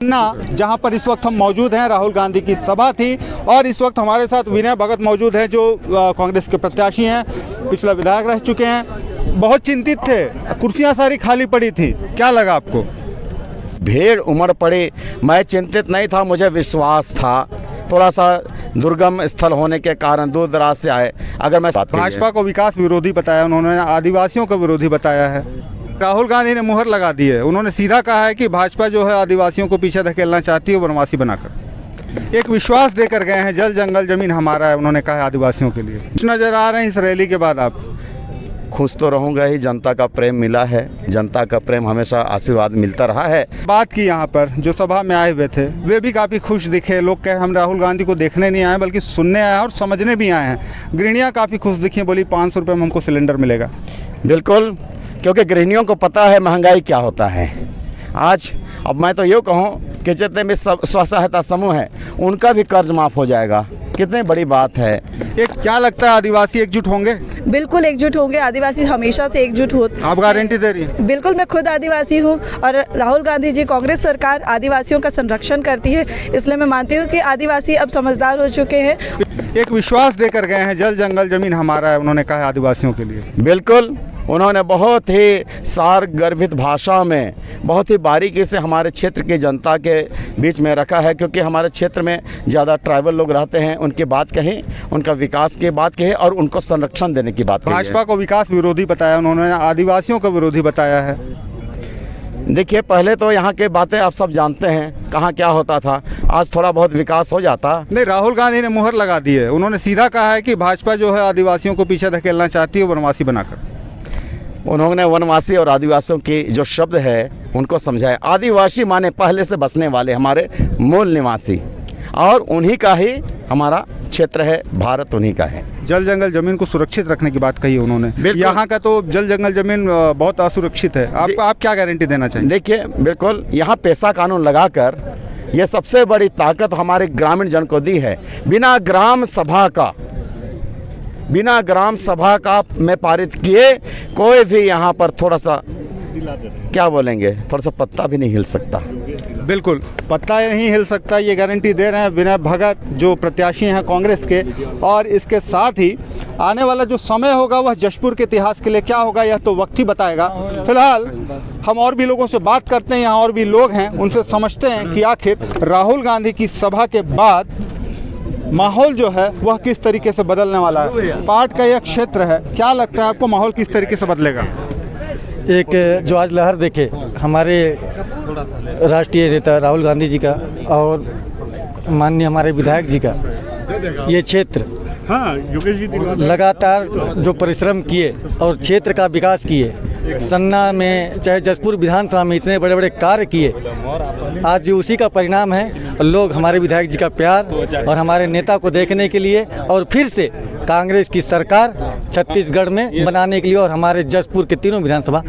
ना जहां पर इस वक्त हम मौजूद हैं, राहुल गांधी की सभा थी और इस वक्त हमारे साथ विनय भगत मौजूद हैं जो कांग्रेस के प्रत्याशी हैं, पिछला विधायक रह चुके हैं। बहुत चिंतित थे, कुर्सियां सारी खाली पड़ी थी, क्या लगा आपको? भीड़ उमड़ पड़ी। मैं चिंतित नहीं था, मुझे विश्वास था। थोड़ा सा दुर्गम स्थल होने के कारण दूर दराज से आए। अगर मैं भाजपा को विकास विरोधी बताया, उन्होंने आदिवासियों को विरोधी बताया है। राहुल गांधी ने मुहर लगा दी है, उन्होंने सीधा कहा है कि भाजपा जो है आदिवासियों को पीछे धकेलना चाहती है वनवासी बनाकर। एक विश्वास देकर गए हैं, जल जंगल जमीन हमारा है, उन्होंने कहा है आदिवासियों के लिए। कुछ नजर आ रहे हैं इस रैली के बाद आप? खुश तो रहूँगा ही, जनता का प्रेम मिला है, जनता का प्रेम हमेशा आशीर्वाद मिलता रहा है। बात की यहाँ पर जो सभा में आए हुए थे वे भी काफ़ी खुश दिखे। लोग कहे हम राहुल गांधी को देखने नहीं आए बल्कि सुनने आए और समझने भी आए हैं। गृहिणियाँ काफ़ी खुश दिखी, बोली 500 रुपये में हमको सिलेंडर मिलेगा। बिल्कुल, क्योंकि गृहिणियों को पता है महंगाई क्या होता है आज। अब मैं तो यूँ कहूँ कि जितने भी स्व सहायता समूह हैं उनका भी कर्ज माफ़ हो जाएगा। कितनी बड़ी बात है। एक क्या लगता है, आदिवासी एकजुट होंगे? बिल्कुल एकजुट होंगे, आदिवासी हमेशा से एकजुट होते। आप गारंटी दे रही हैं? बिल्कुल, मैं खुद आदिवासी हूँ और राहुल गांधी जी, कांग्रेस सरकार आदिवासियों का संरक्षण करती है, इसलिए मैं मानती हूँ कि आदिवासी अब समझदार हो चुके हैं। एक विश्वास देकर गए हैं, जल जंगल जमीन हमारा है, उन्होंने कहा है आदिवासियों के लिए। बिल्कुल, उन्होंने बहुत ही सार गर्भित भाषा में बहुत ही बारीकी से हमारे क्षेत्र की जनता के बीच में रखा है, क्योंकि हमारे क्षेत्र में ज़्यादा ट्राइबल लोग रहते हैं। उनकी बात कही, उनका विकास की बात कही और उनको संरक्षण देने की बात कही। भाजपा को विकास विरोधी बताया, उन्होंने आदिवासियों को विरोधी बताया है। देखिए, पहले तो यहाँ के बातें आप सब जानते हैं, कहाँ क्या होता था। आज थोड़ा बहुत विकास हो जाता। नहीं, राहुल गांधी ने मुहर लगा दी है, उन्होंने सीधा कहा है कि भाजपा जो है आदिवासियों को पीछे धकेलना चाहती है वनवासी बनाकर। उन्होंने वनवासी और आदिवासियों की जो शब्द है उनको समझाया। आदिवासी माने पहले से बसने वाले, हमारे मूल निवासी, और उन्हीं का ही हमारा क्षेत्र है, भारत उन्हीं का है। जल जंगल जमीन को सुरक्षित रखने की बात कही उन्होंने। यहाँ का तो जल जंगल जमीन बहुत असुरक्षित है। आप क्या गारंटी देना चाहिए? देखिए, बिल्कुल, यहाँ पैसा कानून लगाकर ये सबसे बड़ी ताकत हमारे ग्रामीण जन को दी है। बिना ग्राम सभा का में पारित किए कोई भी यहाँ पर थोड़ा सा क्या बोलेंगे, थोड़ा सा पत्ता भी नहीं हिल सकता। बिल्कुल, पत्ता नहीं हिल सकता, ये गारंटी दे रहे हैं विनय भगत जो प्रत्याशी हैं कांग्रेस के। और इसके साथ ही आने वाला जो समय होगा वह जशपुर के इतिहास के लिए क्या होगा यह तो वक्त ही बताएगा। फिलहाल हम और भी लोगों से बात करते हैं, यहाँ और भी लोग हैं, उनसे समझते हैं कि आखिर राहुल गांधी की सभा के बाद माहौल जो है वह किस तरीके से बदलने वाला है। पार्ट का यह क्षेत्र है, क्या लगता है आपको माहौल किस तरीके से बदलेगा? एक जो आज लहर देखे हमारे राष्ट्रीय नेता राहुल गांधी जी का और माननीय हमारे विधायक जी का, ये क्षेत्र लगातार जो परिश्रम किए और क्षेत्र का विकास किए, सन्ना में चाहे जशपुर विधानसभा में इतने बड़े बड़े कार्य किए, आज उसी का परिणाम है। लोग हमारे विधायक जी का प्यार और हमारे नेता को देखने के लिए और फिर से कांग्रेस की सरकार छत्तीसगढ़ में बनाने के लिए और हमारे जशपुर के तीनों विधानसभा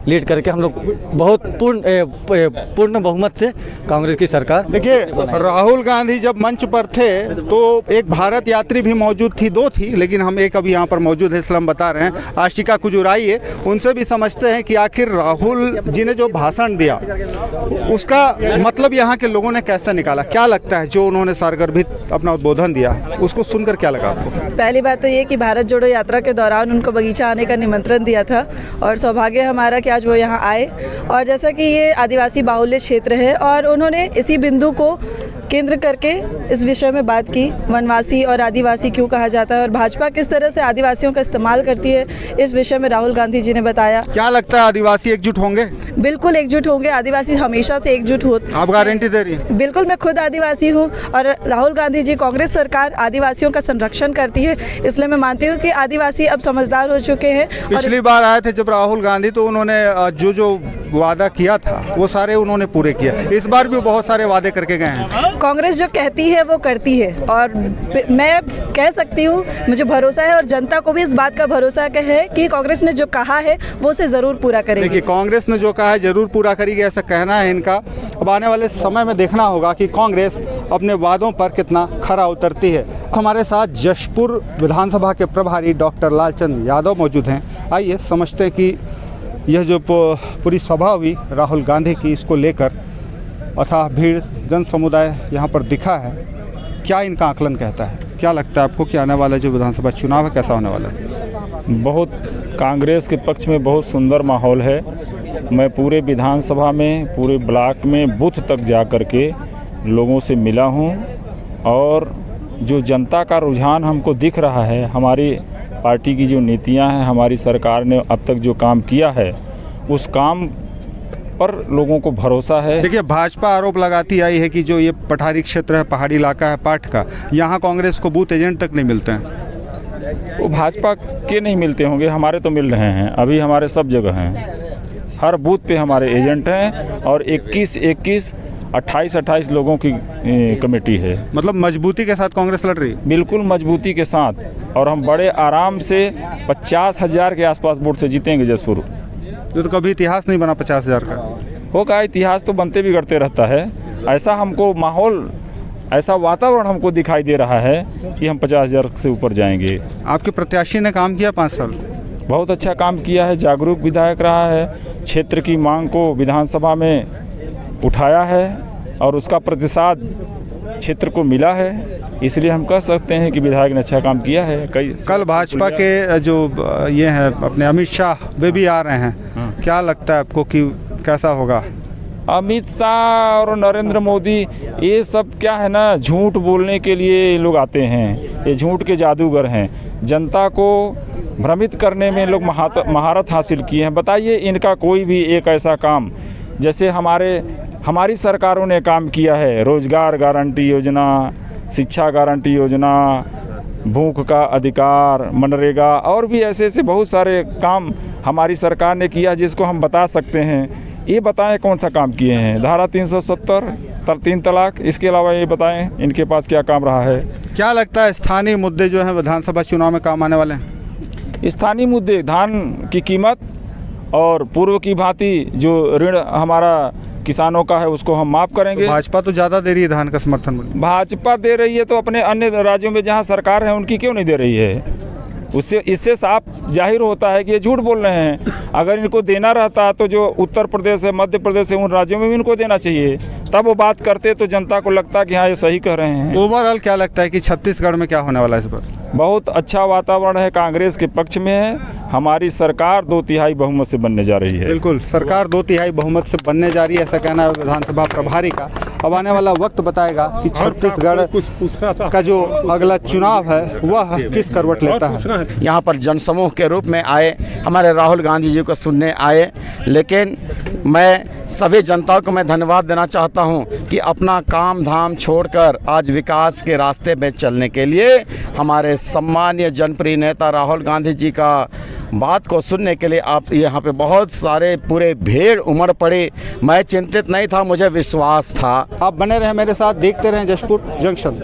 लीड करके हम लोग बहुत पूर्ण बहुमत से कांग्रेस की सरकार। देखिए, राहुल गांधी जब मंच पर थे तो एक भारत यात्री भी मौजूद थी, 2 थी, लेकिन हम एक अभी यहाँ पर मौजूद है इसलिए हम बता रहे हैं। आशिका कुजुराई है, उनसे भी समझते हैं कि आखिर राहुल जी ने जो भाषण दिया उसका मतलब यहाँ के लोगों ने कैसे निकाला। क्या लगता है जो उन्होंने सारगर्भित अपना उद्बोधन दिया उसको सुनकर क्या लगा आपको? पहली बात तो ये कि भारत जोड़ो यात्रा के दौरान उनको बगीचा आने का निमंत्रण दिया था और सौभाग्य हमारा आज वो यहाँ आए। और जैसा कि ये आदिवासी बाहुल्य क्षेत्र है और उन्होंने इसी बिंदु को केंद्र करके इस विषय में बात की, वनवासी और आदिवासी क्यों कहा जाता है और भाजपा किस तरह से आदिवासियों का इस्तेमाल करती है, इस विषय में राहुल गांधी जी ने बताया। क्या लगता है आदिवासी एकजुट होंगे? बिल्कुल एकजुट होंगे, आदिवासी हमेशा से एकजुट होते। आप गारंटी दे रही हैं? बिल्कुल, मैं खुद आदिवासी हूँ और राहुल गांधी जी, कांग्रेस सरकार आदिवासियों का संरक्षण करती है, इसलिए मैं मानती हूँ कि आदिवासी अब समझदार हो चुके हैं। पिछली बार आए थे जब राहुल गांधी तो उन्होंने जो वादा किया था वो सारे उन्होंने पूरे किया। इस बार भी बहुत सारे वादे करके गए हैं। कांग्रेस जो कहती है वो करती है और मैं कह सकती हूँ, मुझे भरोसा है और जनता को भी इस बात का भरोसा है कि कांग्रेस ने जो कहा है वो उसे ज़रूर पूरा करेगी। देखिए, कांग्रेस ने जो कहा है ज़रूर पूरा करेगी, ऐसा कहना है इनका। अब आने वाले समय में देखना होगा कि कांग्रेस अपने वादों पर कितना खरा उतरती है। हमारे साथ जशपुर विधानसभा के प्रभारी डॉक्टर लालचंद यादव मौजूद हैं। आइए समझते हैं कि यह जो पूरी सभा हुई राहुल गांधी की, इसको लेकर अथाह भीड़ जन समुदाय यहाँ पर दिखा है। क्या इनका आकलन कहता है? क्या लगता है आपको कि आने वाला जो विधानसभा चुनाव है कैसा होने वाला है? बहुत कांग्रेस के पक्ष में बहुत सुंदर माहौल है। मैं पूरे विधानसभा में, पूरे ब्लॉक में बूथ तक जा कर के लोगों से मिला हूं और जो जनता का रुझान हमको दिख रहा है, हमारी पार्टी की जो नीतियां हैं, हमारी सरकार ने अब तक जो काम किया है उस काम पर लोगों को भरोसा है। देखिए, भाजपा आरोप लगाती आई है कि जो ये पठारी क्षेत्र है, पहाड़ी इलाका है पाट का, यहाँ कांग्रेस को बूथ एजेंट तक नहीं मिलते हैं। वो भाजपा के नहीं मिलते होंगे, हमारे तो मिल रहे हैं। अभी हमारे सब जगह हैं, हर बूथ पे हमारे एजेंट हैं और 28 लोगों की कमेटी है। मतलब मजबूती के साथ कांग्रेस लड़ रही है? बिल्कुल मजबूती के साथ, और हम बड़े आराम से 50,000 के आसपास वोट से जीतेंगे जसपुर। जो तो कभी इतिहास नहीं बना 50,000 का। होगा, इतिहास तो बनते बिगड़ते रहता है। ऐसा हमको माहौल, ऐसा वातावरण हमको दिखाई दे रहा है कि हम 50,000 से ऊपर जाएंगे। आपके प्रत्याशी ने काम किया 5 साल? बहुत अच्छा काम किया है, जागरूक विधायक रहा है, क्षेत्र की मांग को विधानसभा में उठाया है और उसका प्रतिसाद क्षेत्र को मिला है। इसलिए हम कह सकते हैं कि विधायक ने अच्छा काम किया है। कल भाजपा के जो ये हैं अपने अमित शाह, वे भी आ रहे हैं। क्या लगता है आपको कि कैसा होगा? अमित शाह और नरेंद्र मोदी, ये सब क्या है ना, झूठ बोलने के लिए लोग आते हैं। ये झूठ के जादूगर हैं। जनता को भ्रमित करने में लोग महारत हासिल किए हैं। बताइए, इनका कोई भी एक ऐसा काम, जैसे हमारी सरकारों ने काम किया है, रोजगार गारंटी योजना, शिक्षा गारंटी योजना, भूख का अधिकार, मनरेगा और भी ऐसे बहुत सारे काम हमारी सरकार ने किया जिसको हम बता सकते हैं। ये बताएं कौन सा काम किए हैं? धारा 370, 3 तलाक, इसके अलावा ये बताएं इनके पास क्या काम रहा है? क्या लगता है स्थानीय मुद्दे जो हैं विधानसभा चुनाव में काम आने वाले हैं? स्थानीय मुद्दे, धान की कीमत और पूर्व की भांति जो ऋण हमारा किसानों का है उसको हम माफ़ करेंगे। तो भाजपा तो ज़्यादा दे रही है धान का समर्थन मूल्य। भाजपा दे रही है तो अपने अन्य राज्यों में जहां सरकार है उनकी क्यों नहीं दे रही है? इससे साफ जाहिर होता है कि ये झूठ बोल रहे हैं। अगर इनको देना रहता तो जो उत्तर प्रदेश है, मध्य प्रदेश है, उन राज्यों में भी इनको देना चाहिए, तब वो बात करते तो जनता को लगता कि हाँ ये सही कह रहे हैं। ओवरऑल क्या लगता है कि छत्तीसगढ़ में क्या होने वाला है इस बार? बहुत अच्छा वातावरण है, कांग्रेस के पक्ष में है। हमारी सरकार 2/3 बहुमत से बनने जा रही है। बिल्कुल, सरकार 2/3 बहुमत से बनने जा रही है, ऐसा कहना है विधानसभा प्रभारी का। अब आने वाला वक्त बताएगा कि छत्तीसगढ़ का जो अगला चुनाव है वह किस करवट लेता है। यहाँ पर जनसमूह के रूप में आए, हमारे राहुल गांधी जी को सुनने आए, लेकिन मैं सभी जनता को मैं धन्यवाद देना चाहता हूँ कि अपना काम धाम छोड़कर आज विकास के रास्ते में चलने के लिए हमारे सम्मानीय जनप्रिय नेता राहुल गांधी जी का बात को सुनने के लिए आप यहाँ पे बहुत सारे पूरे भीड़ उमड़ पड़ी। मैं चिंतित नहीं था, मुझे विश्वास था। आप बने रहे मेरे साथ, देखते रहें जशपुर जंक्शन।